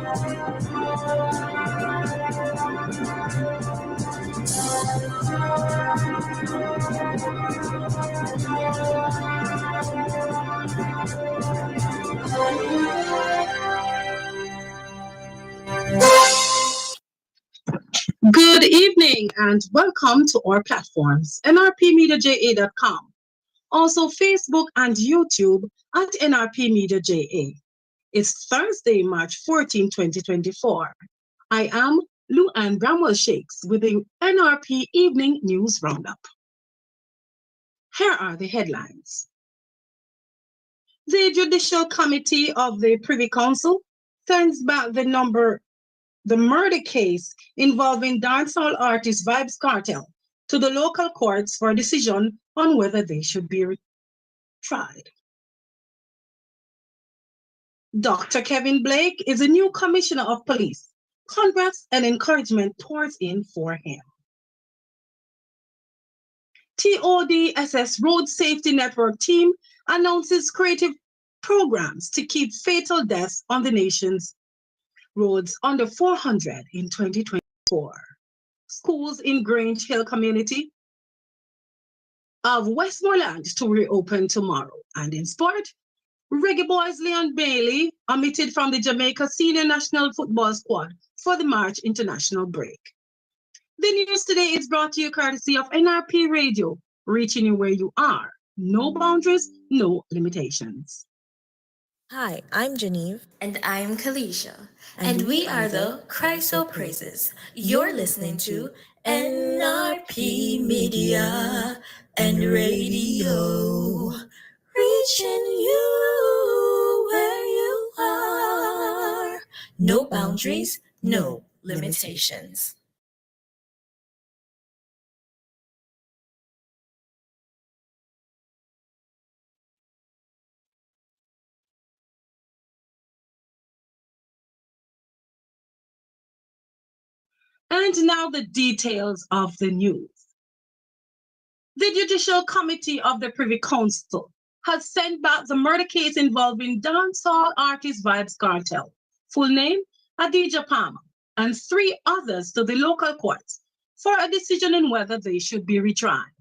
Good evening and welcome to our platforms, nrpmediaja.com, also Facebook and YouTube at NRP Media JA. It's Thursday, March 14, 2024. I am Lou Ann Bramwell Shakes with the NRP Evening News Roundup. Here are the headlines. The Judicial Committee of the Privy Council sends back the murder case involving dancehall artist Vybz Kartel to the local courts for a decision on whether they should be tried. Dr. Kevin Blake is a new commissioner of police. Congrats and encouragement pours in for him. TODSS Road Safety Network team announces creative programs to keep fatal deaths on the nation's roads under 400 in 2024. Schools in Grange Hill community of Westmoreland to reopen tomorrow. And in sport, Reggae Boys Leon Bailey omitted from the Jamaica Senior National Football Squad for the March international break. The news today is brought to you courtesy of NRP Radio, reaching you where you are. No boundaries, no limitations. Hi, I'm Genevieve. And I'm Kalisha. And we are the Chryso Praises. You're listening to NRP Media and Radio. Reaching you where you are. No boundaries, no limitations. And now the details of the news. The Judicial Committee of the Privy Council has sent back the murder case involving dancehall artist Vybz Kartel, full name Adidja Palmer, and 3 others to the local courts for a decision on whether they should be retried.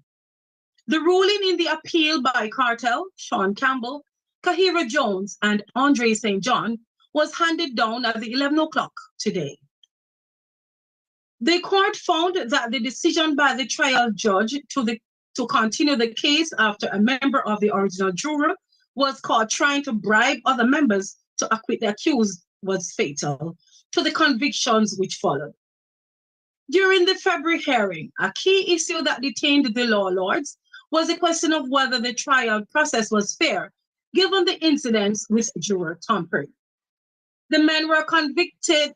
The ruling in the appeal by Kartel, Sean Campbell, Kahira Jones, and Andre St. John was handed down at the 11 o'clock today. The court found that the decision by the trial judge to continue the case after a member of the original jury was caught trying to bribe other members to acquit the accused was fatal to the convictions which followed. During the February hearing, a key issue that detained the law lords was the question of whether the trial process was fair, given the incidents with juror tampering. The men were convicted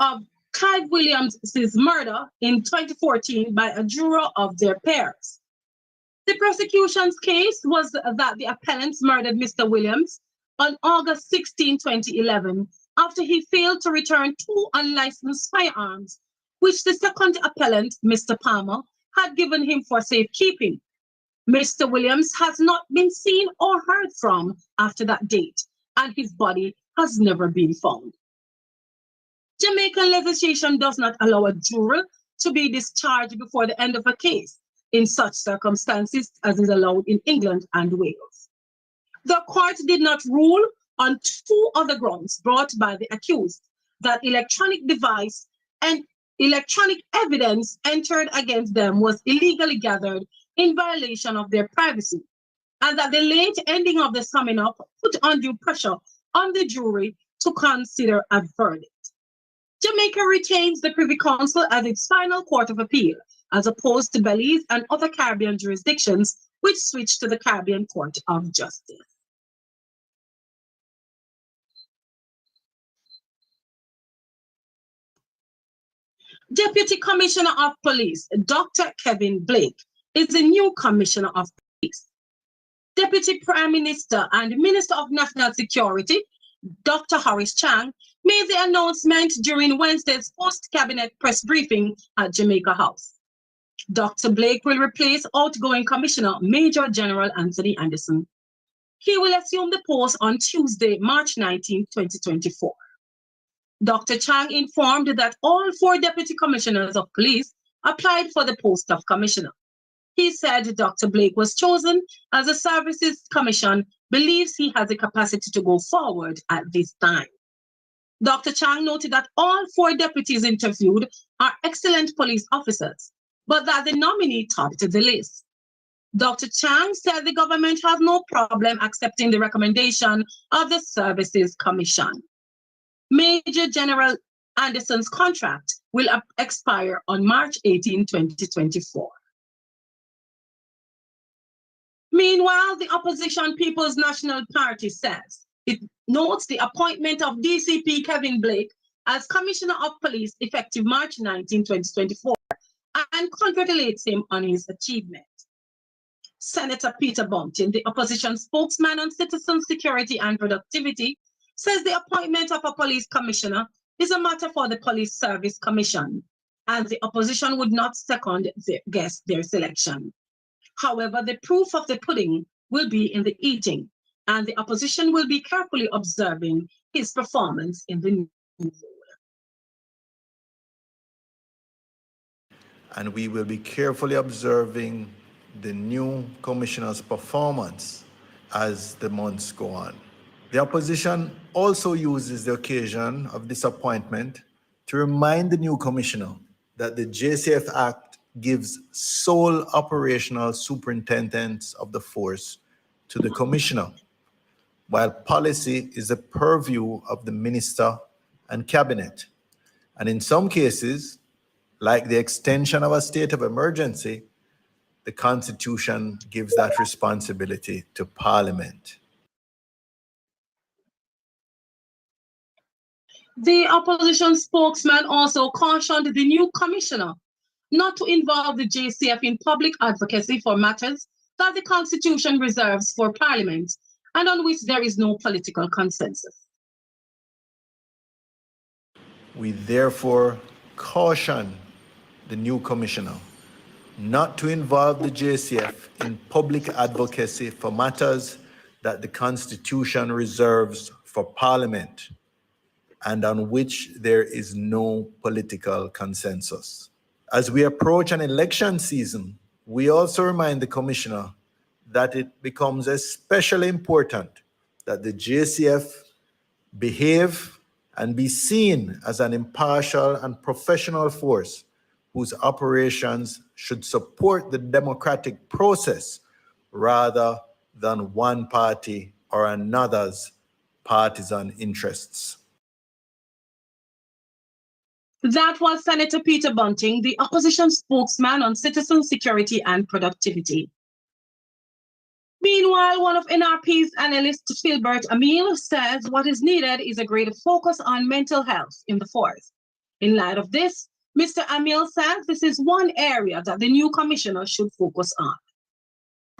of Clyde Williams' murder in 2014 by a juror of their peers. The prosecution's case was that the appellants murdered Mr. Williams on August 16, 2011, after he failed to return 2 unlicensed firearms, which the second appellant, Mr. Palmer, had given him for safekeeping. Mr. Williams has not been seen or heard from after that date, and his body has never been found. Jamaican legislation does not allow a juror to be discharged before the end of a case in such circumstances as is allowed in England and Wales. The court did not rule on 2 other grounds brought by the accused, that electronic device and electronic evidence entered against them was illegally gathered in violation of their privacy, and that the late ending of the summing up put undue pressure on the jury to consider a verdict. Jamaica retains the Privy Council as its final court of appeal, as opposed to Belize and other Caribbean jurisdictions, which switched to the Caribbean Court of Justice. Deputy Commissioner of Police, Dr. Kevin Blake, is the new Commissioner of Police. Deputy Prime Minister and Minister of National Security, Dr. Horace Chang, made the announcement during Wednesday's post-cabinet press briefing at Jamaica House. Dr. Blake will replace outgoing Commissioner Major General Anthony Anderson. He will assume the post on Tuesday, March 19, 2024. Dr. Chang informed that all 4 deputy commissioners of police applied for the post of commissioner. He said Dr. Blake was chosen as the Services Commission believes he has the capacity to go forward at this time. Dr. Chang noted that all 4 deputies interviewed are excellent police officers, but that the nominee topped the list. Dr. Chang said the government has no problem accepting the recommendation of the Services Commission. Major General Anderson's contract will expire on March 18, 2024. Meanwhile, the opposition People's National Party says it notes the appointment of DCP Kevin Blake as Commissioner of Police effective March 19, 2024, and congratulates him on his achievement. Senator Peter Bunting, the opposition spokesman on citizen security and productivity, says the appointment of a police commissioner is a matter for the Police Service Commission, and the opposition would not second guess their selection. However, the proof of the pudding will be in the eating, and the opposition will be carefully observing his performance in the new role. And we will be carefully observing the new commissioner's performance as the months go on. The opposition also uses the occasion of this appointment to remind the new commissioner that the JCF Act gives sole operational superintendence of the force to the commissioner, while policy is the purview of the minister and cabinet. And in some cases, like the extension of a state of emergency, the Constitution gives that responsibility to Parliament. The opposition spokesman also cautioned the new commissioner not to involve the JCF in public advocacy for matters that the Constitution reserves for Parliament and on which there is no political consensus. We therefore caution the new commissioner not to involve the JCF in public advocacy for matters that the Constitution reserves for Parliament and on which there is no political consensus. As we approach an election season, we also remind the commissioner that it becomes especially important that the JCF behave and be seen as an impartial and professional force whose operations should support the democratic process rather than one party or another's partisan interests. That was Senator Peter Bunting, the opposition spokesman on citizen security and productivity. Meanwhile, one of NRP's analysts, Philbert Emil, says what is needed is a greater focus on mental health in the force. In light of this, Mr. Emil says this is one area that the new commissioner should focus on.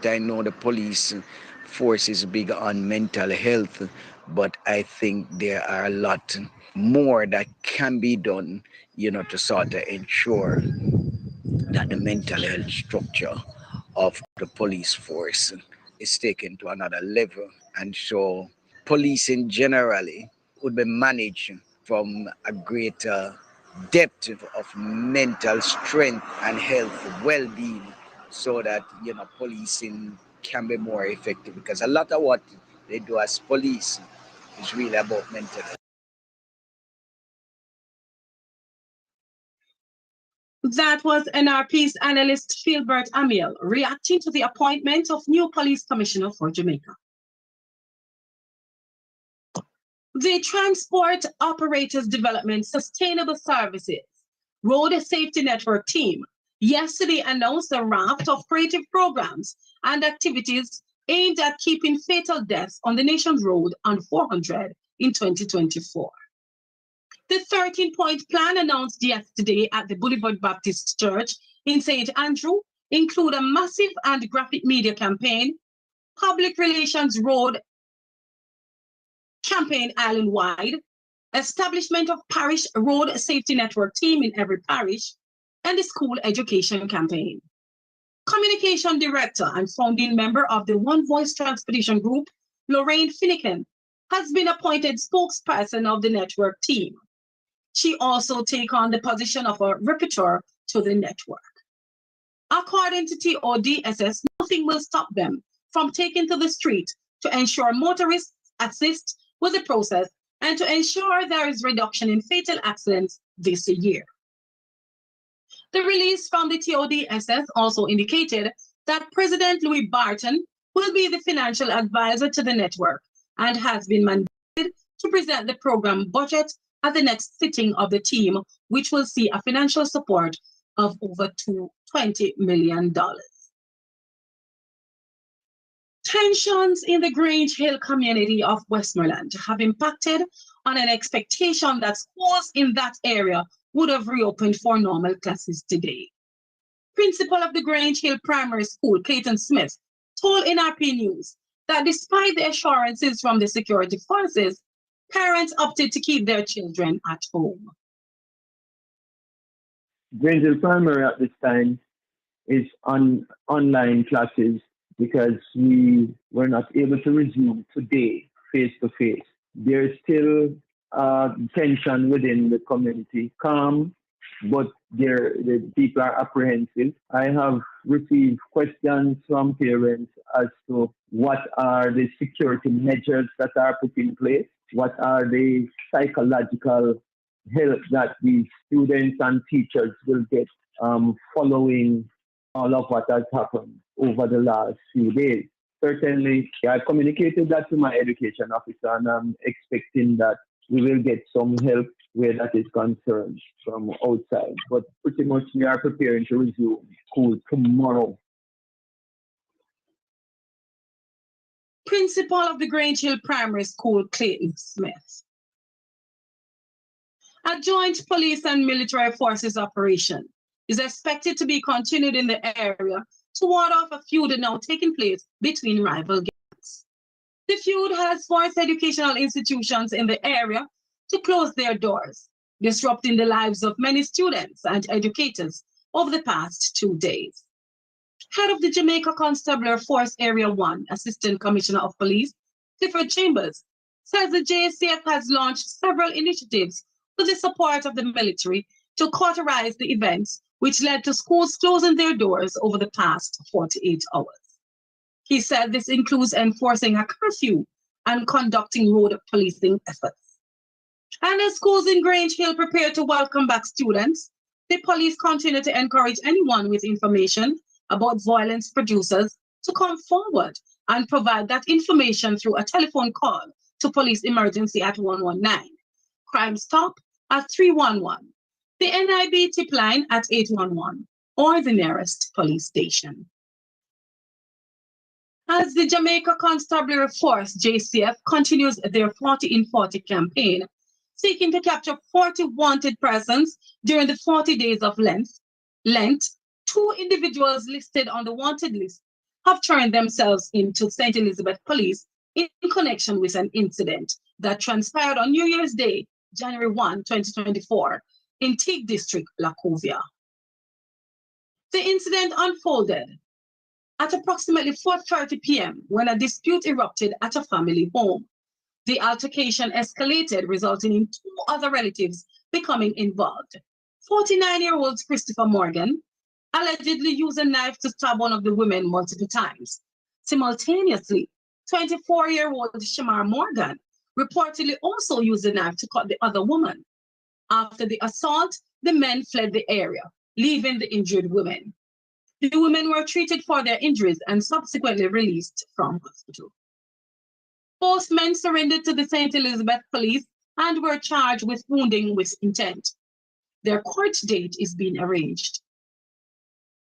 I know the police force is big on mental health, but I think there are a lot more that can be done, to sort of ensure that the mental health structure of the police force is taken to another level. And so policing generally would be managed from a greater depth of mental strength and health well-being, so that policing can be more effective, because a lot of what they do as police is really about mental health. That was NRP's analyst Philbert Emil reacting to the appointment of new police commissioner for Jamaica. The Transport Operators Development Sustainable Services Road Safety Network team yesterday announced a raft of creative programs and activities aimed at keeping fatal deaths on the nation's road under 400 in 2024. The 13-point plan announced yesterday at the Boulevard Baptist Church in St. Andrew include a massive and graphic media campaign, public relations road campaign island-wide, establishment of parish road safety network team in every parish, and the school education campaign. Communication director and founding member of the One Voice Transportation Group, Lorraine Finnegan, has been appointed spokesperson of the network team. She also take on the position of a repertoire to the network. According to TODSS, nothing will stop them from taking to the street to ensure motorists assist with the process and to ensure there is reduction in fatal accidents this year. The release from the TODSS also indicated that President Louis Barton will be the financial advisor to the network and has been mandated to present the program budget at the next sitting of the team, which will see a financial support of over $20 million. Tensions in the Grange Hill community of Westmoreland have impacted on an expectation that schools in that area would have reopened for normal classes today. Principal of the Grange Hill Primary School, Clayton Smith, told NRP News that despite the assurances from the security forces, parents opted to keep their children at home. Grange Hill Primary at this time is on online classes because we were not able to resume today face-to-face. There's still tension within the community, calm, but the people are apprehensive. I have received questions from parents as to what are the security measures that are put in place, what are the psychological help that the students and teachers will get following all of what has happened over the last few days. Certainly, I communicated that to my education officer, and I'm expecting that we will get some help where that is concerned from outside. But pretty much we are preparing to resume school tomorrow. Principal of the Grange Hill Primary School, Clayton Smith. A joint police and military forces operation is expected to be continued in the area to ward off a feud now taking place between rival gangs. The feud has forced educational institutions in the area to close their doors, disrupting the lives of many students and educators over the past 2 days. Head of the Jamaica Constabulary Force Area 1, Assistant Commissioner of Police, Clifford Chambers, says the JCF has launched several initiatives with the support of the military to cauterize the events which led to schools closing their doors over the past 48 hours. He said this includes enforcing a curfew and conducting road policing efforts. And as schools in Grange Hill prepare to welcome back students, the police continue to encourage anyone with information about violence producers to come forward and provide that information through a telephone call to police emergency at 119, Crime Stop at 311, the NIB tip line at 811, or the nearest police station. As the Jamaica Constabulary Force, JCF, continues their 40 in 40 campaign, seeking to capture 40 wanted persons during the 40 days of Lent, 2 individuals listed on the wanted list have turned themselves into St. Elizabeth Police in connection with an incident that transpired on New Year's Day, January 1, 2024, in Teague District, Lacovia. The incident unfolded at approximately 4:30 p.m. when a dispute erupted at a family home. The altercation escalated, resulting in 2 other relatives becoming involved. 49-year-old Christopher Morgan allegedly used a knife to stab one of the women multiple times. Simultaneously, 24-year-old Shamar Morgan reportedly also used a knife to cut the other woman. After the assault, the men fled the area, leaving the injured women. The women were treated for their injuries and subsequently released from hospital. Both men surrendered to the St. Elizabeth Police and were charged with wounding with intent. Their court date is being arranged.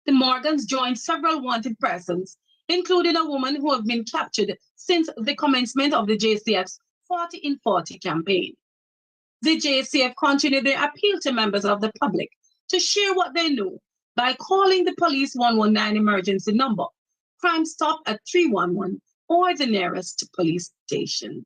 The Morgans joined several wanted persons, including a woman who have been captured since the commencement of the JCF's 40 in 40 campaign. The JCF continued their appeal to members of the public to share what they know by calling the police 119 emergency number, Crime Stop at 311, or the nearest police station.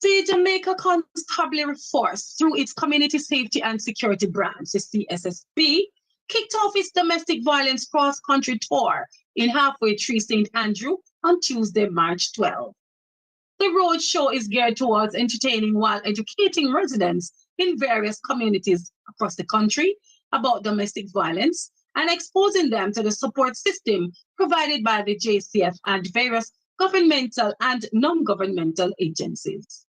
The Jamaica Constabulary Force, through its Community Safety and Security branch, the CSSB, kicked off its domestic violence cross-country tour in halfway tree St. Andrew on Tuesday, March 12. The road show is geared towards entertaining while educating residents in various communities across the country about domestic violence and exposing them to the support system provided by the JCF and various governmental and non-governmental agencies.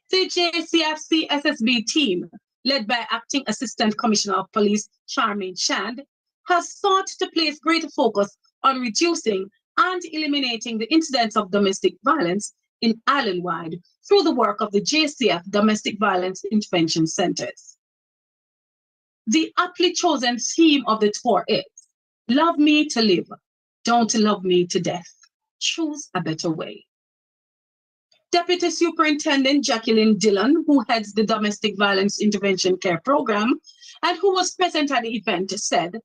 The JCF CSSB team, led by Acting Assistant Commissioner of Police Charmaine Shand, has sought to place greater focus on reducing and eliminating the incidents of domestic violence in island-wide through the work of the JCF Domestic Violence Intervention Centers. The aptly chosen theme of the tour is, "Love me to live, don't love me to death. Choose a better way." Deputy Superintendent Jacqueline Dillon, who heads the Domestic Violence Intervention Care Program and who was present at the event, said,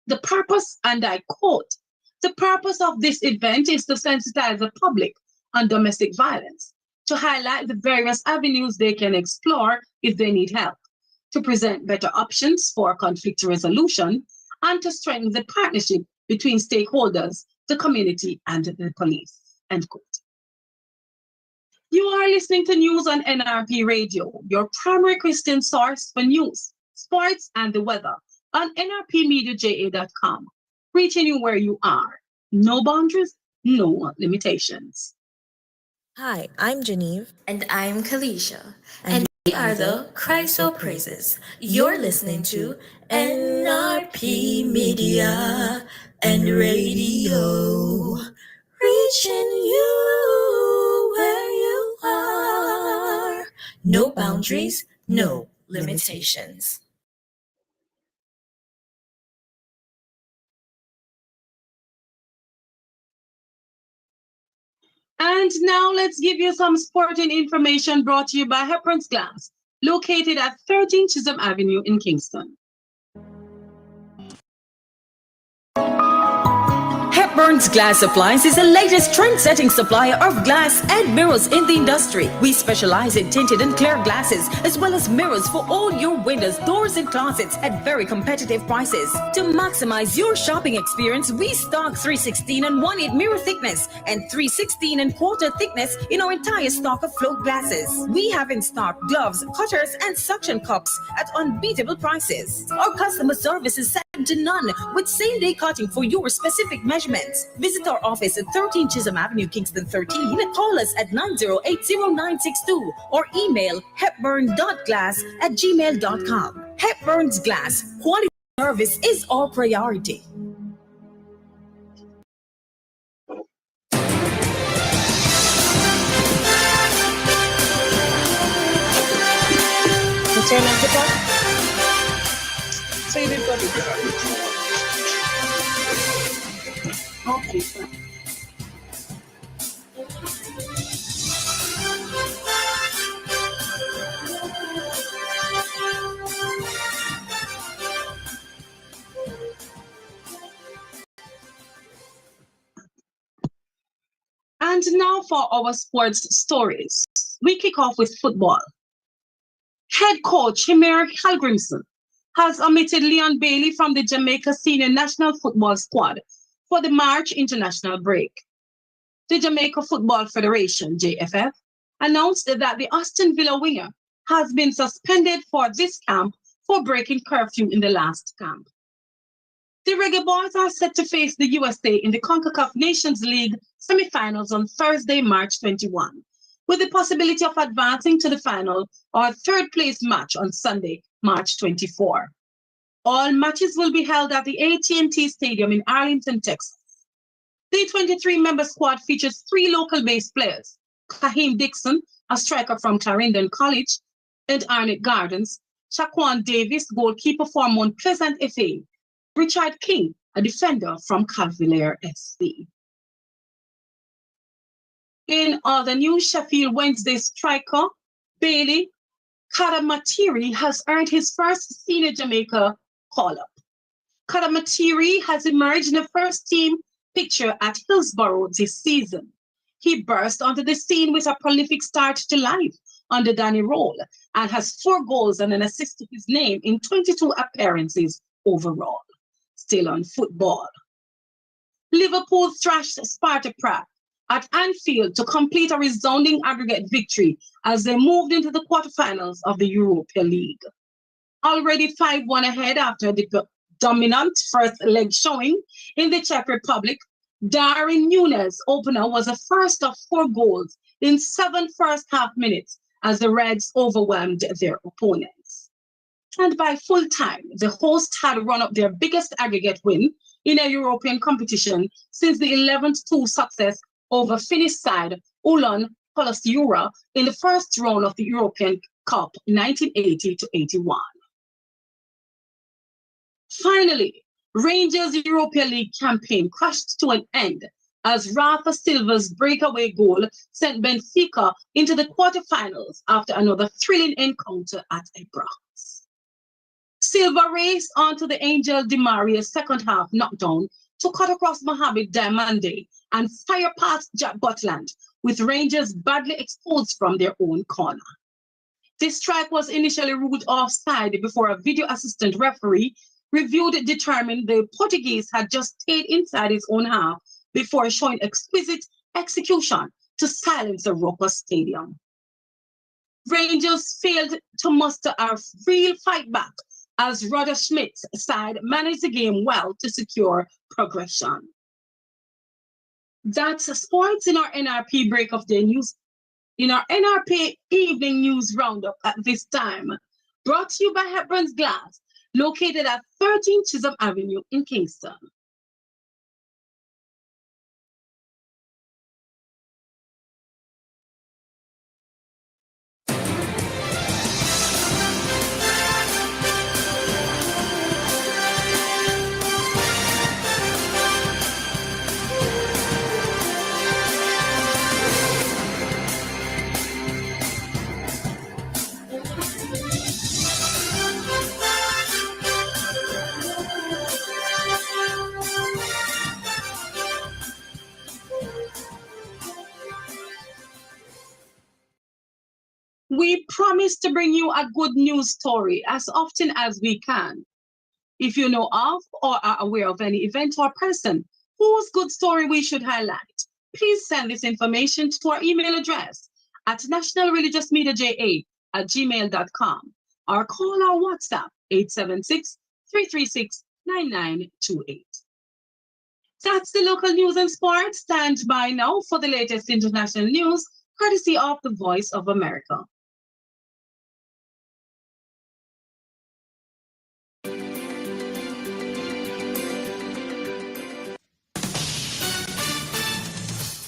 "The purpose," and I quote, "the purpose of this event is to sensitize the public on domestic violence, to highlight the various avenues they can explore if they need help, to present better options for conflict resolution, and to strengthen the partnership between stakeholders, the community, and the police." End quote. You are listening to news on NRP Radio, your primary Christian source for news, sports, and the weather on nrpmediaja.com, reaching you where you are. No boundaries, no limitations. Hi, I'm Genevieve. And I'm Kalisha. And we are the Christo Praises. You're listening to NRP Media and Radio. Reaching you where you are. No boundaries, no limitations. And now let's give you some sporting information brought to you by Hepburn's Glass, located at 13 Chisholm Avenue in Kingston. Hepburn's Glass Supplies is the latest trend-setting supplier of glass and mirrors in the industry. We specialize in tinted and clear glasses, as well as mirrors for all your windows, doors, and closets at very competitive prices. To maximize your shopping experience, we stock 316 and 1/8 mirror thickness and 316 and quarter thickness in our entire stock of float glasses. We have in stock gloves, cutters, and suction cups at unbeatable prices. Our customer service is second to none, with same-day cutting for your specific measurements. Visit our office at 13 Chisholm Avenue, Kingston 13. Call us at 9080962 or email hepburn.glass@gmail.com. Hepburn's Glass, quality service is our priority. Turn on the clock. So you did got it. Okay, fine. And now for our sports stories. We kick off with football. Head coach Himir Hallgrimsson has omitted Leon Bailey from the Jamaica Senior National Football Squad for the March international break. The Jamaica Football Federation, JFF, announced that the Aston Villa winger has been suspended for this camp for breaking curfew in the last camp. The Reggae Boys are set to face the USA in the CONCACAF Nations League semi-finals on Thursday, March 21, with the possibility of advancing to the final or third-place match on Sunday, March 24. All matches will be held at the AT&T Stadium in Arlington, Texas. The 23-member squad features 3 local-based players: Kaheem Dixon, a striker from Clarendon College, and Arnett Gardens, Shaquan Davis, goalkeeper for Mount Pleasant FA, Richard King, a defender from Calvillier SC. In other news, Sheffield Wednesday striker Bailey Kadamatiri has earned his first senior Jamaica call-up. Kadamatiri has emerged in the first team picture at Hillsborough this season. He burst onto the scene with a prolific start to life under Danny Roll and has 4 goals and an assist to his name in 22 appearances overall. Still on football. Liverpool thrashed Sparta Prague at Anfield to complete a resounding aggregate victory as they moved into the quarterfinals of the Europa League. Already 5-1 ahead after the dominant first leg showing in the Czech Republic, Darwin Núñez's opener was the first of 4 goals in 7 first-half minutes as the Reds overwhelmed their opponents. And by full time, the hosts had run up their biggest aggregate win in a European competition since the 11-2 success over Finnish side Ullon Palloseura in the first round of the European Cup 1980-81. Finally, Rangers' Europa League campaign crashed to an end as Rafa Silva's breakaway goal sent Benfica into the quarterfinals after another thrilling encounter at Ibrox. Silva raced onto the Angel Di Maria's second-half knockdown to cut across Mohamed Diamande and fire past Jack Butland, with Rangers badly exposed from their own corner. This strike was initially ruled offside before a video assistant referee reviewed it, determined the Portuguese had just stayed inside his own half before showing exquisite execution to silence the raucous stadium. Rangers failed to muster a real fight back as Roger Schmidt's side managed the game well to secure progression. That's sports in our NRP break of day news. In our NRP evening news roundup at this time, brought to you by Hepburn's Glass, located at 13 Chisholm Avenue in Kingston. We promise to bring you a good news story as often as we can. If you know of or are aware of any event or person whose good story we should highlight, please send this information to our email address at nationalreligiousmediaja@gmail.com or call our WhatsApp 876-336-9928. That's the local news and sports. Stand by now for the latest international news, courtesy of the Voice of America.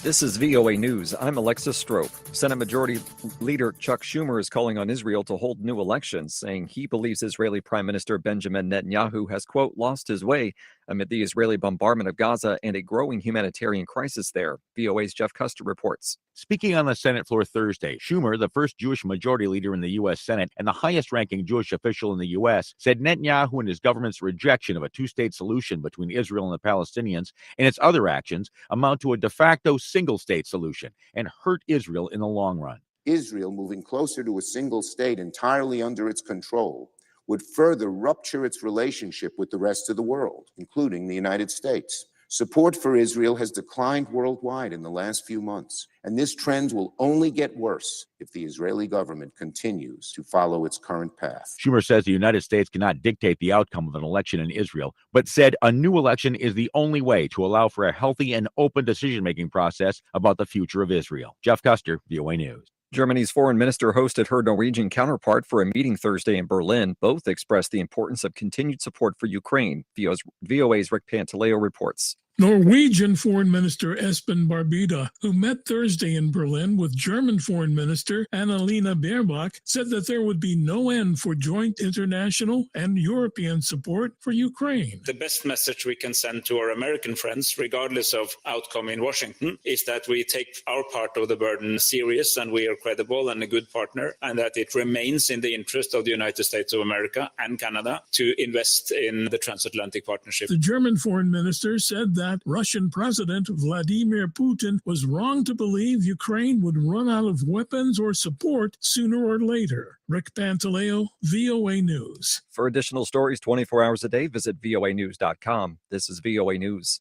This is VOA News. I'm Alexis Strope. Senate Majority Leader Chuck Schumer is calling on Israel to hold new elections, saying he believes Israeli Prime Minister Benjamin Netanyahu has, quote, lost his way amid the Israeli bombardment of Gaza and a growing humanitarian crisis there. VOA's Jeff Custer reports. Speaking on the Senate floor Thursday, Schumer, the first Jewish majority leader in the U.S. Senate and the highest-ranking Jewish official in the U.S., said Netanyahu and his government's rejection of a two-state solution between Israel and the Palestinians and its other actions amount to a de facto single-state solution and hurt Israel in the long run. Israel moving closer to a single state entirely under its control would further rupture its relationship with the rest of the world, including the United States. Support for Israel has declined worldwide in the last few months, and this trend will only get worse if the Israeli government continues to follow its current path. Schumer says the United States cannot dictate the outcome of an election in Israel, but said a new election is the only way to allow for a healthy and open decision-making process about the future of Israel. Jeff Custer, VOA News. Germany's foreign minister hosted her Norwegian counterpart for a meeting Thursday in Berlin. Both expressed the importance of continued support for Ukraine. VOA's Rick Pantaleo reports. Norwegian Foreign Minister Espen Barbida, who met Thursday in Berlin with German Foreign Minister Annalena Baerbock, said that there would be no end for joint international and European support for Ukraine. The best message we can send to our American friends, regardless of outcome in Washington, is that we take our part of the burden serious and we are credible and a good partner, and that it remains in the interest of the United States of America and Canada to invest in the transatlantic partnership. The German Foreign Minister said that Russian President Vladimir Putin was wrong to believe Ukraine would run out of weapons or support sooner or later. Rick Pantaleo, VOA News. For additional stories 24 hours a day, visit voanews.com. This is VOA News.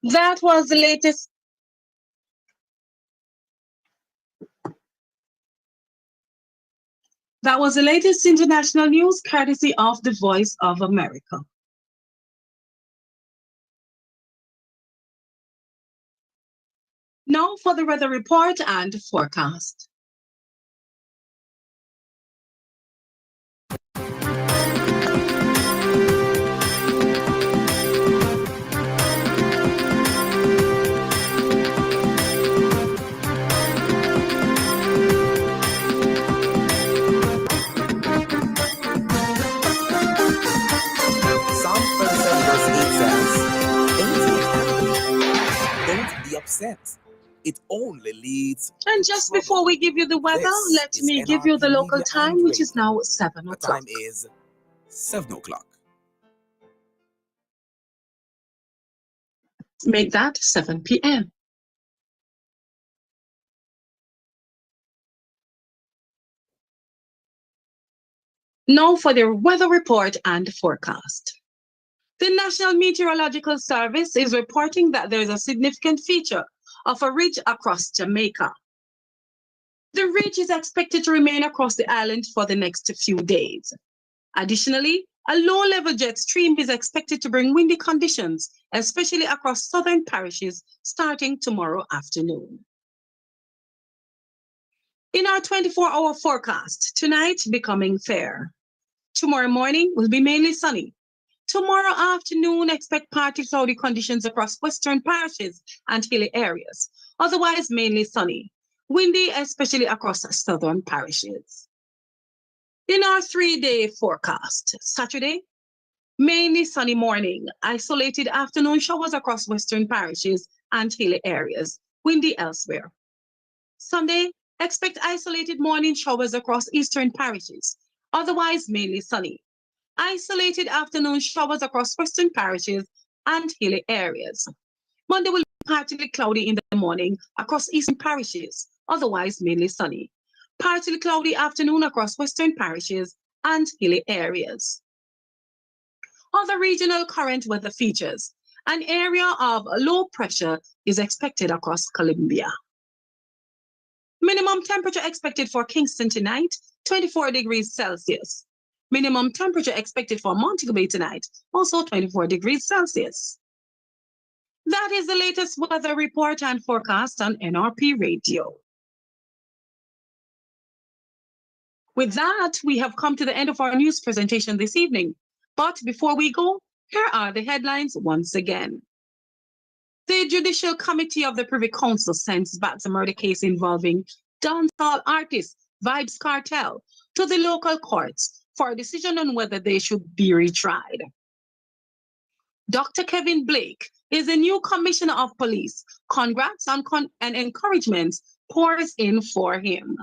That was the latest That was the latest international news courtesy of the Voice of America. Now for the weather report and forecast. Psalm 37 verse 8 says, don't be upset. It only leads And to just trouble. before we give you the weather, This let is me give you the NRP local Media time, and which is Radio. now 7 The o'clock. time is 7 o'clock. Make that 7 p.m. Now for the weather report and forecast. The National Meteorological Service is reporting that there is a significant feature of a ridge across Jamaica. The ridge is expected to remain across the island for the next few days. Additionally, a low-level jet stream is expected to bring windy conditions, especially across southern parishes, starting tomorrow afternoon. In our 24-hour forecast, tonight becoming fair. Tomorrow morning will be mainly sunny. Tomorrow afternoon, expect partly cloudy conditions across western parishes and hilly areas, otherwise mainly sunny. Windy, especially across southern parishes. In our 3-day forecast, Saturday, mainly sunny morning, isolated afternoon showers across western parishes and hilly areas, windy elsewhere. Sunday, expect isolated morning showers across eastern parishes, otherwise mainly sunny. Isolated afternoon showers across western parishes and hilly areas. Monday will be partly cloudy in the morning across eastern parishes, otherwise mainly sunny. Partly cloudy afternoon across western parishes and hilly areas. Other regional current weather features. An area of low pressure is expected across Colombia. Minimum temperature expected for Kingston tonight, 24 degrees Celsius. Minimum temperature expected for Montego Bay tonight, also 24 degrees Celsius. That is the latest weather report and forecast on NRP Radio. With that, we have come to the end of our news presentation this evening. But before we go, here are the headlines once again. The Judicial Committee of the Privy Council sends back the murder case involving dancehall artist Vybz Kartel to the local courts for a decision on whether they should be retried. Dr. Kevin Blake is the new Commissioner of Police. Congrats and encouragement pours in for him.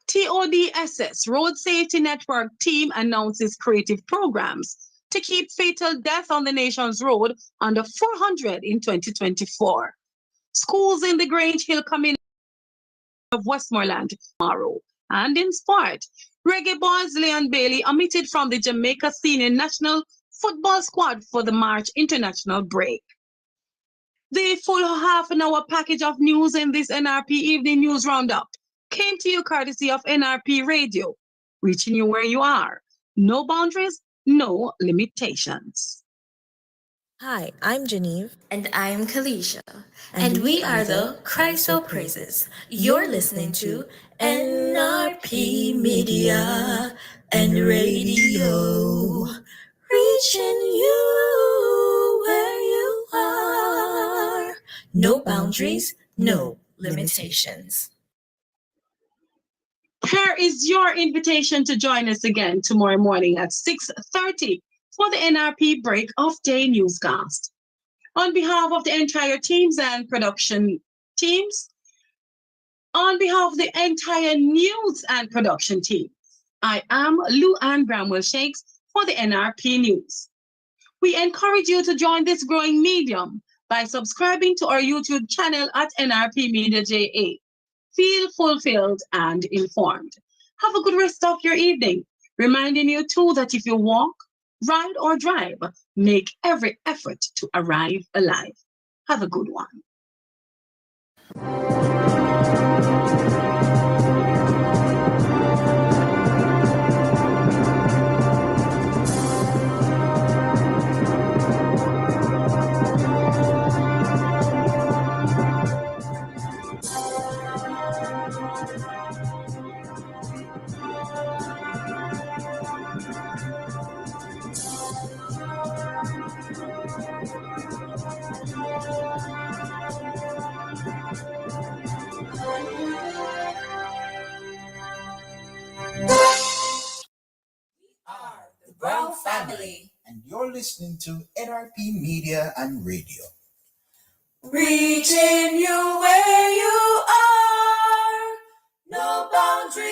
TODSS Road Safety Network team announces creative programs to keep fatal death on the nation's road under 400 in 2024. Schools in the Grange Hill community of Westmoreland tomorrow. And in sport, Reggae Boys Leon Bailey omitted from the Jamaica Senior National Football Squad for the March international break. The full half-an-hour package of news in this NRP Evening News Roundup came to you courtesy of NRP Radio, reaching you where you are. No boundaries, no limitations. Hi, I'm Genevieve. And I'm Kalisha. And we are the Christo Praises. You're listening to NRP Media and Radio. Reaching you where you are. No boundaries, no limitations. Here is your invitation to join us again tomorrow morning at 6:30 for the NRP Break of Day Newscast. On behalf of the entire teams and production teams, on behalf of the entire news and production team, I am Lou Ann Bramwell Shakes for the NRP News. We encourage you to join this growing medium by subscribing to our YouTube channel at NRP Media JA. Feel fulfilled and informed. Have a good rest of your evening. Reminding you too that if you walk, ride or drive, make every effort to arrive alive. Have a good one. Brown family. And you're listening to NRP Media and Radio. Reaching you where you are, no boundaries.